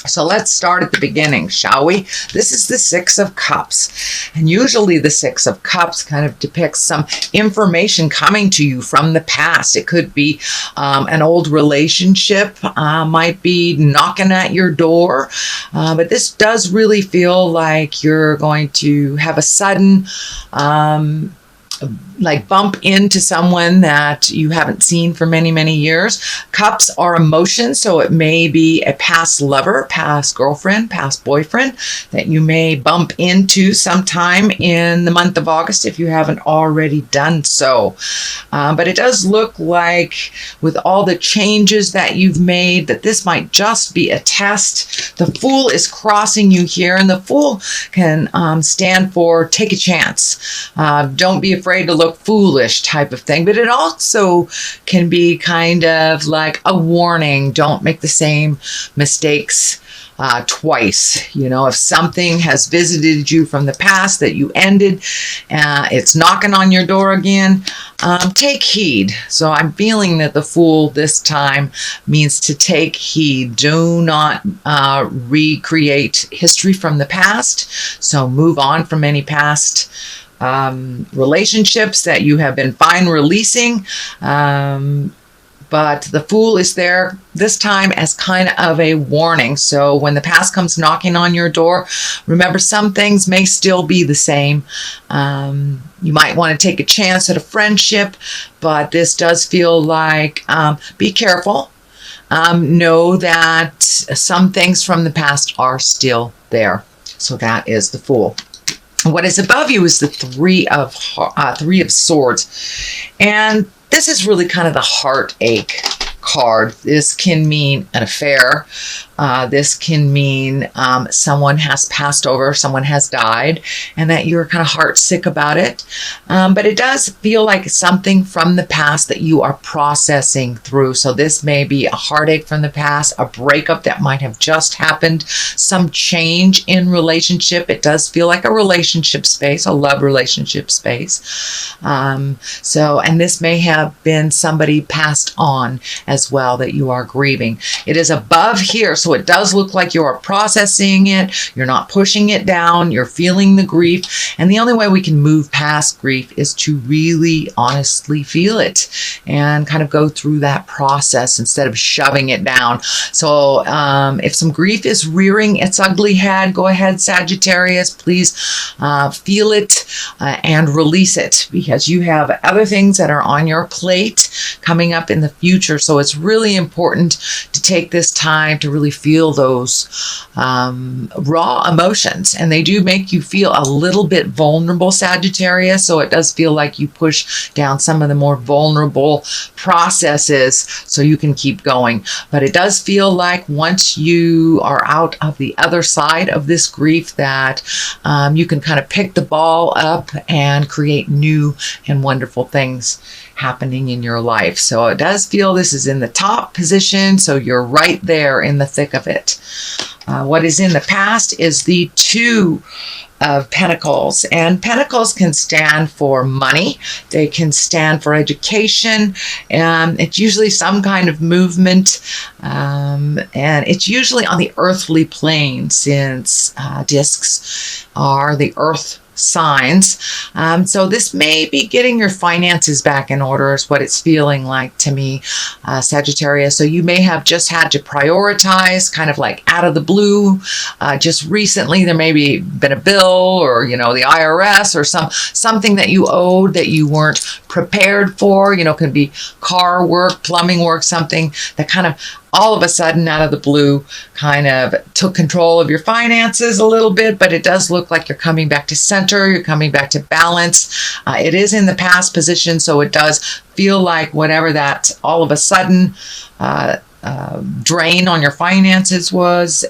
So let's start at the beginning, shall we? This is the Six of Cups. And usually the Six of Cups kind of depicts some information coming to you from the past. It could be an old relationship, might be knocking at your door. But this does really feel like you're going to have a sudden bump into someone that you haven't seen for many, many years. Cups are emotions, so it may be a past lover, past girlfriend, past boyfriend that you may bump into sometime in the month of August if you haven't already done so. But it does look like with all the changes that you've made that this might just be a test. The Fool is crossing you here, and the Fool can stand for take a chance. Don't be afraid to look foolish type of thing, but it also can be kind of like a warning. Don't make the same mistakes twice. You know, if something has visited you from the past that you ended, it's knocking on your door again, take heed. So I'm feeling that the Fool this time means to take heed. Do not recreate history from the past. So move on from any past relationships that you have been fine releasing. But the Fool is there this time as kind of a warning. So when the past comes knocking on your door, remember some things may still be the same. You might want to take a chance at a friendship, but this does feel like be careful. Know that some things from the past are still there. So that is the Fool. What is above you is the Three of Swords. And this is really kind of the heartache card. This can mean an affair. This can mean someone has passed over, someone has died, and that you're kind of heart sick about it. But it does feel like something from the past that you are processing through. So this may be a heartache from the past, a breakup that might have just happened, some change in relationship. It does feel like a relationship space, a love relationship space. And this may have been somebody passed on as well that you are grieving. It is above here, so it does look like you are processing it. You're not pushing it down. You're feeling the grief. And the only way we can move past grief is to really honestly feel it and kind of go through that process instead of shoving it down. So if some grief is rearing its ugly head, go ahead, Sagittarius, please feel it and release it, because you have other things that are on your plate coming up in the future. So it's really important to take this time to really feel those raw emotions, and they do make you feel a little bit vulnerable, Sagittarius. So it does feel like you push down some of the more vulnerable processes so you can keep going. But it does feel like once you are out of the other side of this grief that you can kind of pick the ball up and create new and wonderful things happening in your life. So it does feel this is in the top position, so you're right there in the thick of it. What is in the past is the Two of Pentacles, and Pentacles can stand for money. They can stand for education, and it's usually some kind of movement, and it's usually on the earthly plane, since discs are the earth signs. So this may be getting your finances back in order is what it's feeling like to me, Sagittarius. So you may have just had to prioritize kind of like out of the blue. Just recently there may be been a bill, or the IRS, or something that you owed that you weren't prepared for. Can be car work, plumbing work, something that kind of all of a sudden out of the blue kind of took control of your finances a little bit. But it does look like you're coming back to center, you're coming back to balance. It is in the past position, so it does feel like whatever that all of a sudden drain on your finances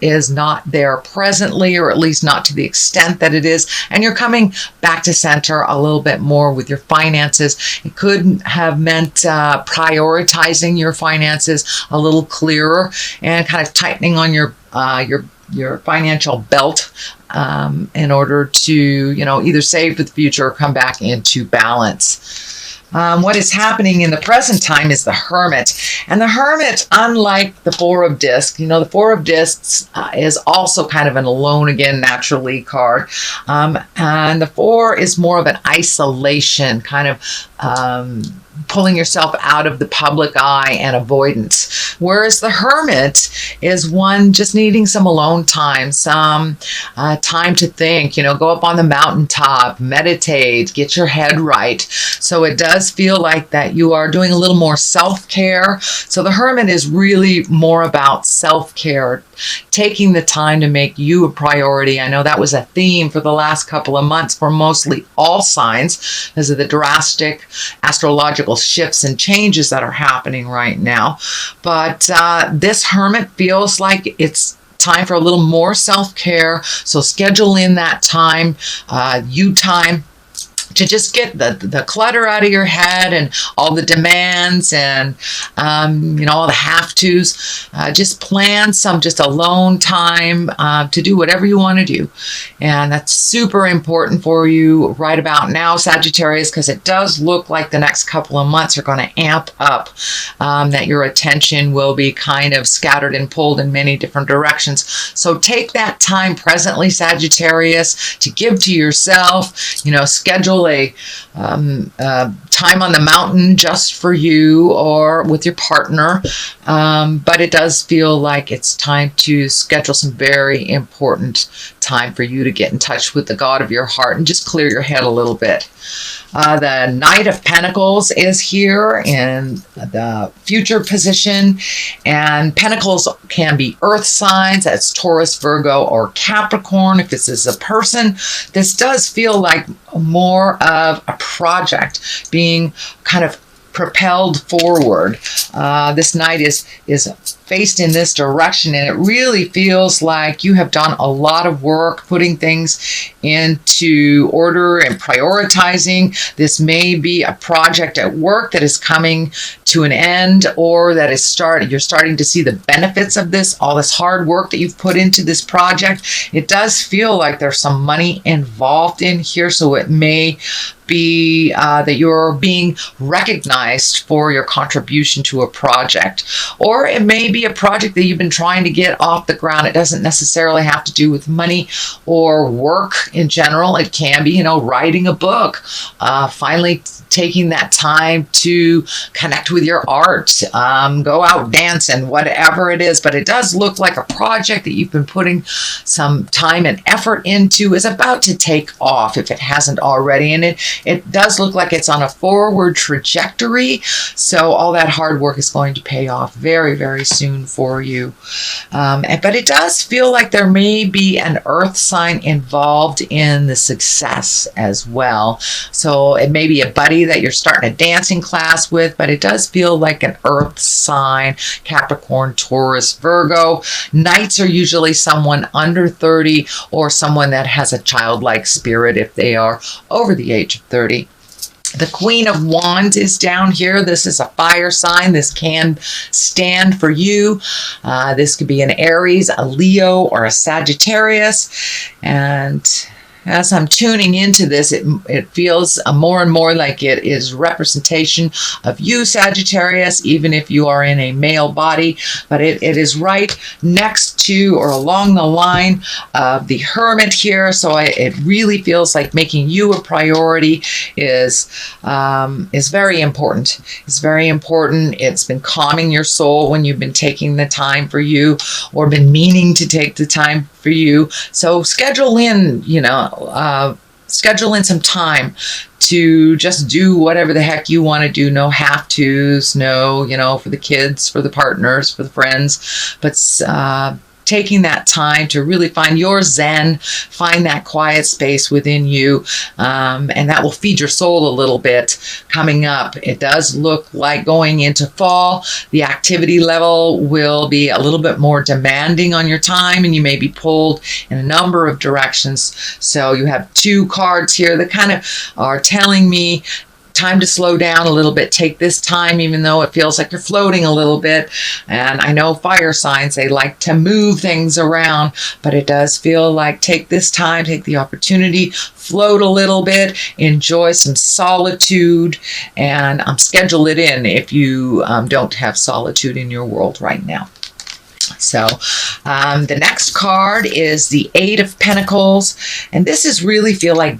is not there presently, or at least not to the extent that it is, and you're coming back to center a little bit more with your finances. It could have meant prioritizing your finances a little clearer and kind of tightening on your financial belt in order to either save for the future or come back into balance. What is happening in the present time is the Hermit. And the Hermit, unlike the Four of Discs, the Four of Discs is also kind of an alone again naturally card. And the Four is more of an isolation, kind of pulling yourself out of the public eye and avoidance. Whereas the Hermit is one just needing some alone time, some time to think, go up on the mountaintop, meditate, get your head right. So it does feel like that you are doing a little more self-care. So the Hermit is really more about self-care, taking the time to make you a priority. I know that was a theme for the last couple of months for mostly all signs because of the drastic astrological shifts and changes that are happening right now. But this Hermit feels like it's time for a little more self-care. So schedule in that time, you time, to just get the clutter out of your head and all the demands and, all the have-tos. Just plan some just alone time to do whatever you want to do. And that's super important for you right about now, Sagittarius, because it does look like the next couple of months are going to amp up, that your attention will be kind of scattered and pulled in many different directions. So take that time presently, Sagittarius, to give to yourself, schedule a time on the mountain just for you or with your partner. But it does feel like it's time to schedule some very important time for you to get in touch with the God of your heart and just clear your head a little bit. The Knight of Pentacles is here in the future position, and Pentacles can be earth signs. That's Taurus, Virgo, or Capricorn. If this is a person, this does feel like more of a project being kind of propelled forward. This Knight is faced in this direction, and it really feels like you have done a lot of work putting things into order and prioritizing. This may be a project at work that is coming to an end, or that is you're starting to see the benefits of this, all this hard work that you've put into this project. It does feel like there's some money involved in here, so it may be that you're being recognized for your contribution to a project, or it may be a project that you've been trying to get off the ground. It doesn't necessarily have to do with money or work in general. It can be, writing a book, finally taking that time to connect with your art, go out dancing, whatever it is. But it does look like a project that you've been putting some time and effort into is about to take off if it hasn't already. And it does look like it's on a forward trajectory. So all that hard work is going to pay off very, very soon for you. But it does feel like there may be an earth sign involved in the success as well. So it may be a buddy that you're starting a dancing class with, but it does feel like an earth sign, Capricorn, Taurus, Virgo. Knights are usually someone under 30 or someone that has a childlike spirit if they are over the age of 30. The Queen of Wands is down here. This is a fire sign. This can stand for you. This could be an Aries, a Leo, or a Sagittarius. And as I'm tuning into this, it feels more and more like it is representation of you, Sagittarius, even if you are in a male body. But it is right next to or along the line of the Hermit here. So it really feels like making you a priority is very important. It's very important. It's been calming your soul when you've been taking the time for you or been meaning to take the time for you. So schedule in some time to just do whatever the heck you want to do. No have-tos, no, for the kids, for the partners, for the friends, but taking that time to really find your zen, find that quiet space within you, and that will feed your soul a little bit coming up. It does look like going into fall, the activity level will be a little bit more demanding on your time, and you may be pulled in a number of directions. So you have two cards here that kind of are telling me time to slow down a little bit. Take this time, even though it feels like you're floating a little bit. And I know fire signs, they like to move things around, but it does feel like take this time, take the opportunity, float a little bit, enjoy some solitude, and schedule it in if you don't have solitude in your world right now. So the next card is the Eight of Pentacles, and this is really feel like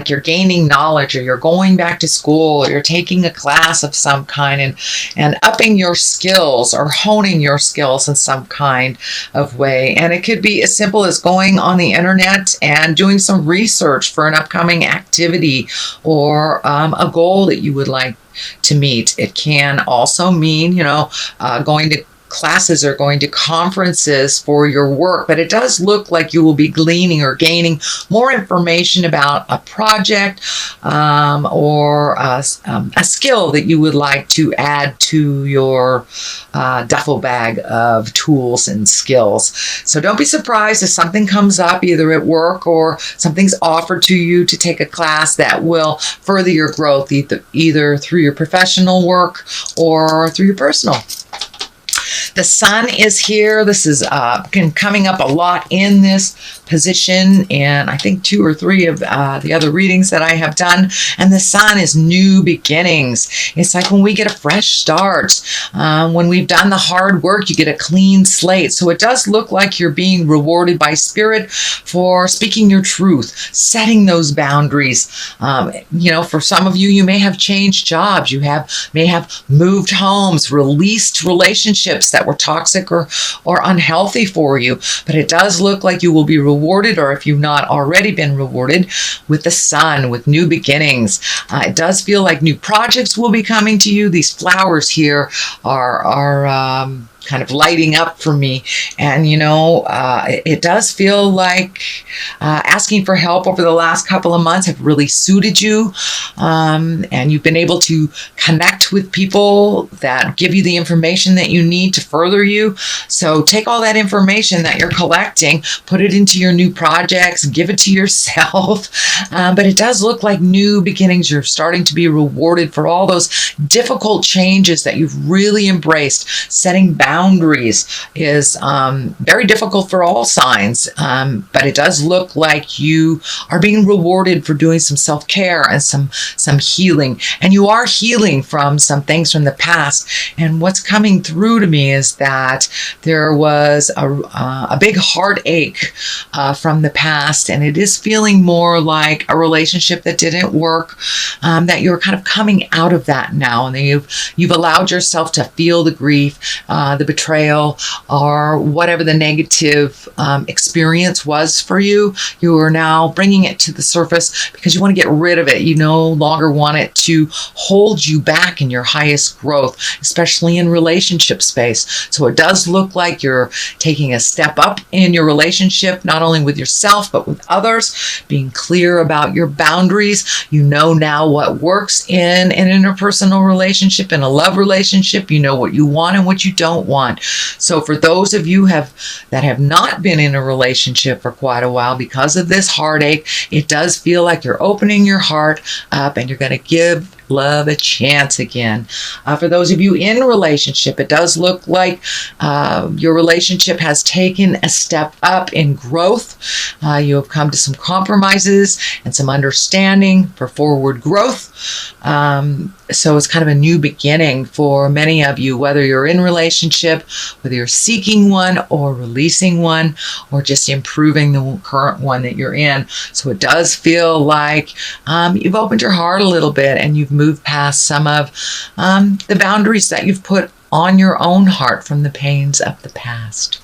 you're gaining knowledge, or you're going back to school, or you're taking a class of some kind and upping your skills or honing your skills in some kind of way. And it could be as simple as going on the internet and doing some research for an upcoming activity or a goal that you would like to meet. It can also mean, going to classes or going to conferences for your work, but it does look like you will be gleaning or gaining more information about a project or a skill that you would like to add to your duffel bag of tools and skills. So don't be surprised if something comes up either at work or something's offered to you to take a class that will further your growth either through your professional work or through your personal. The sun is here. This is coming up a lot in this position, and I think 2 or 3 of the other readings that I have done. And the sun is new beginnings. It's like when we get a fresh start. When we've done the hard work, you get a clean slate. So it does look like you're being rewarded by spirit for speaking your truth, setting those boundaries. For some of you, you may have changed jobs. You may have moved homes, released relationships that were toxic or unhealthy for you. But it does look like you will be rewarded, or if you've not already been rewarded, with the sun, with new beginnings. It does feel like new projects will be coming to you. These flowers here are kind of lighting up for me. And, it does feel like asking for help over the last couple of months have really suited you. And you've been able to connect with people that give you the information that you need to further you. So take all that information that you're collecting, put it into your new projects, give it to yourself. But it does look like new beginnings. You're starting to be rewarded for all those difficult changes that you've really embraced. Setting boundaries is very difficult for all signs, but it does look like you are being rewarded for doing some self-care and some healing. And you are healing from some things from the past. And what's coming through to me is that there was a big heartache from the past, and it is feeling more like a relationship that didn't work, that you're kind of coming out of that now, and then you've allowed yourself to feel the grief, the betrayal, or whatever the negative experience was for you. You are now bringing it to the surface because you want to get rid of it. You no longer want it to hold you back in your highest growth, especially in relationship space. So it does look like you're taking a step up in your relationship, not only with yourself, but with others, being clear about your boundaries. You know now what works in an interpersonal relationship, in a love relationship. You know what you want and what you don't want. So for those of you that have not been in a relationship for quite a while because of this heartache, it does feel like you're opening your heart up and you're going to give love a chance again. For those of you in a relationship, it does look like your relationship has taken a step up in growth. You have come to some compromises and some understanding for forward growth. So it's kind of a new beginning for many of you, whether you're in a relationship, whether you're seeking one or releasing one, or just improving the current one that you're in. So it does feel like you've opened your heart a little bit and you've moved past some of the boundaries that you've put on your own heart from the pains of the past.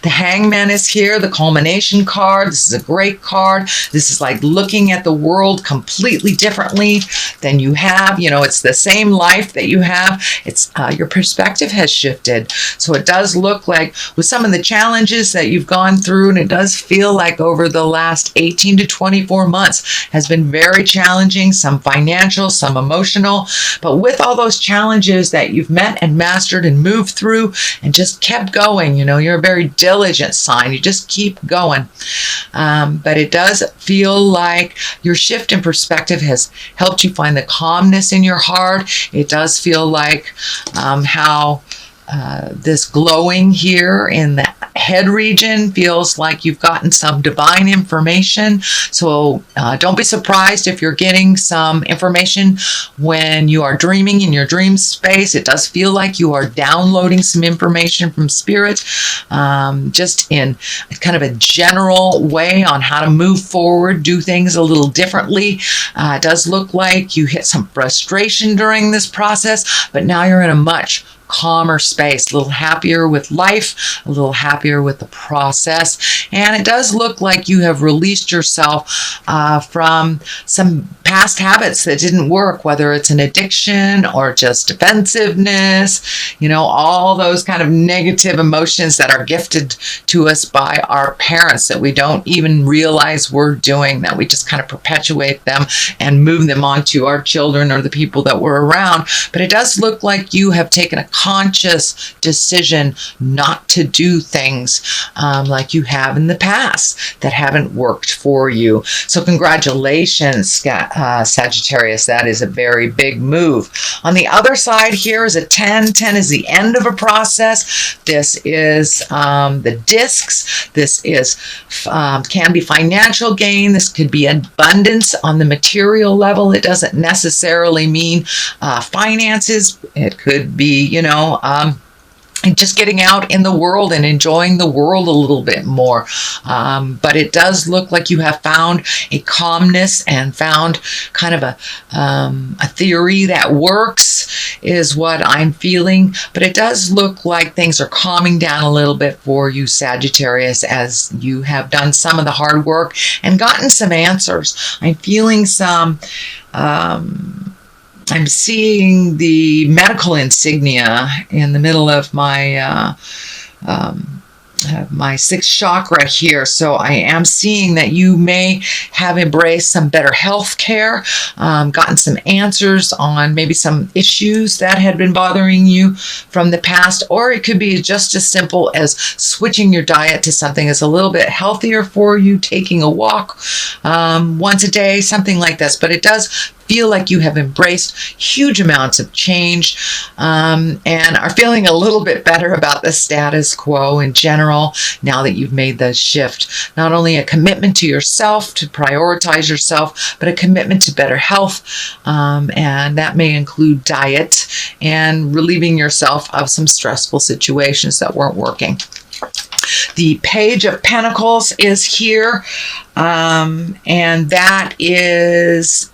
The Hangman is here, the culmination card. This is a great card. This is like looking at the world completely differently than you have. It's the same life that you have. It's your perspective has shifted. So it does look like with some of the challenges that you've gone through, and it does feel like over the last 18 to 24 months has been very challenging, some financial, some emotional. But with all those challenges that you've met and mastered and moved through and just kept going, you're a very very diligent sign. You just keep going. But it does feel like your shift in perspective has helped you find the calmness in your heart. It does feel like how this glowing here in the head region feels like you've gotten some divine information. So don't be surprised if you're getting some information when you are dreaming in your dream space. It does feel like you are downloading some information from spirit, just in kind of a general way on how to move forward, do things a little differently. It does look like you hit some frustration during this process, but now you're in a much calmer space, a little happier with life, a little happier with the process. And it does look like you have released yourself from some past habits that didn't work, whether it's an addiction or just defensiveness, all those kind of negative emotions that are gifted to us by our parents that we don't even realize we're doing, that we just kind of perpetuate them and move them onto our children or the people that we're around. But it does look like you have taken a conscious decision not to do things like you have in the past that haven't worked for you. So congratulations, Sagittarius. That is a very big move. On the other side here is a 10. 10 is the end of a process. This is the discs. This is can be financial gain. This could be abundance on the material level. It doesn't necessarily mean finances. It could be, just getting out in the world and enjoying the world a little bit more. But it does look like you have found a calmness and found kind of a theory that works is what I'm feeling. But it does look like things are calming down a little bit for you, Sagittarius, as you have done some of the hard work and gotten some answers. I'm feeling some... I'm seeing the medical insignia in the middle of my my sixth chakra here. So I am seeing that you may have embraced some better health care, gotten some answers on maybe some issues that had been bothering you from the past, or it could be just as simple as switching your diet to something that's a little bit healthier for you, taking a walk once a day, something like this. But it does feel like you have embraced huge amounts of change and are feeling a little bit better about the status quo in general now that you've made the shift. Not only a commitment to yourself, to prioritize yourself, but a commitment to better health, and that may include diet and relieving yourself of some stressful situations that weren't working. The Page of Pentacles is here, and that is...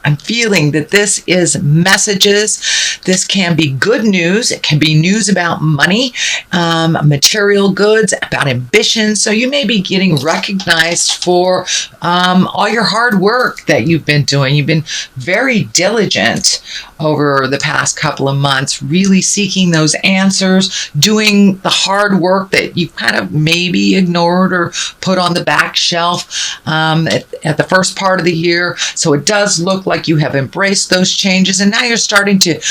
I'm feeling that this is messages. This can be good news. It can be news about money, material goods, about ambition. So you may be getting recognized for all your hard work that you've been doing. You've been very diligent over the past couple of months, really seeking those answers, doing the hard work that you kind of maybe ignored or put on the back shelf at the first part of the year. So it does look like you have embraced those changes, and now you're starting to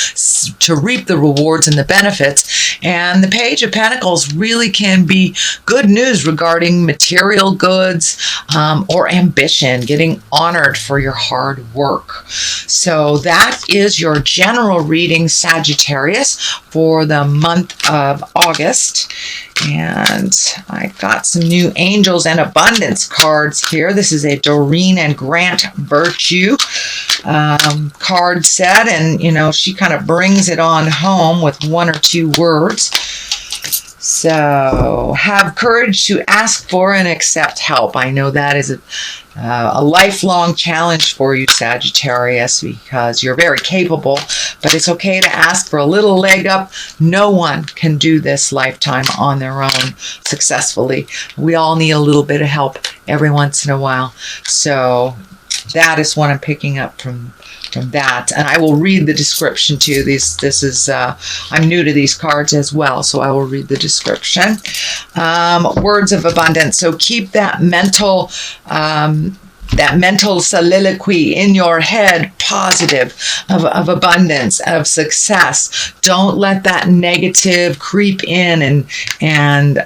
reap the rewards and the benefits. And the Page of Pentacles really can be good news regarding material goods or ambition, getting honored for your hard work. So that is your general reading, Sagittarius, for the month of August. And I've got some new Angels and Abundance cards here. This is a Doreen and Grant Virtue card set, and she kind of brings it on home with one or two words. So have courage to ask for and accept help. I know that is a lifelong challenge for you, Sagittarius, because you're very capable, but it's okay to ask for a little leg up. No one can do this lifetime on their own successfully. We all need a little bit of help every once in a while. So that is what I'm picking up from that, and I will read the description too. This is I'm new to these cards as well, so I will read the description. Words of abundance. So keep that mental that mental soliloquy in your head, positive, of abundance, of success. Don't let that negative creep in and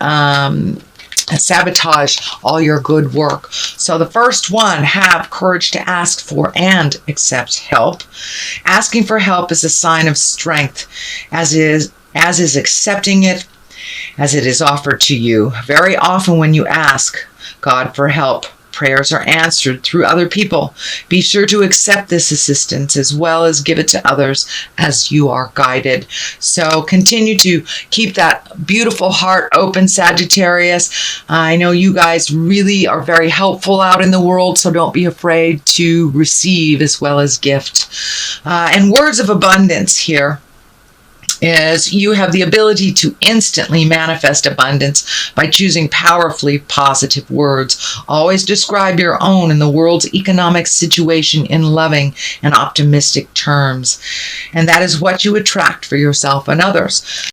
sabotage all your good work. So the first one, have courage to ask for and accept help. Asking for help is a sign of strength, as is accepting it as it is offered to you. Very often when you ask God for help, prayers are answered through other people. Be sure to accept this assistance as well as give it to others as you are guided. So continue to keep that beautiful heart open, Sagittarius. I know you guys really are very helpful out in the world, so don't be afraid to receive as well as gift. And words of abundance here is you have the ability to instantly manifest abundance by choosing powerfully positive words. Always describe your own and the world's economic situation in loving and optimistic terms. And that is what you attract for yourself and others.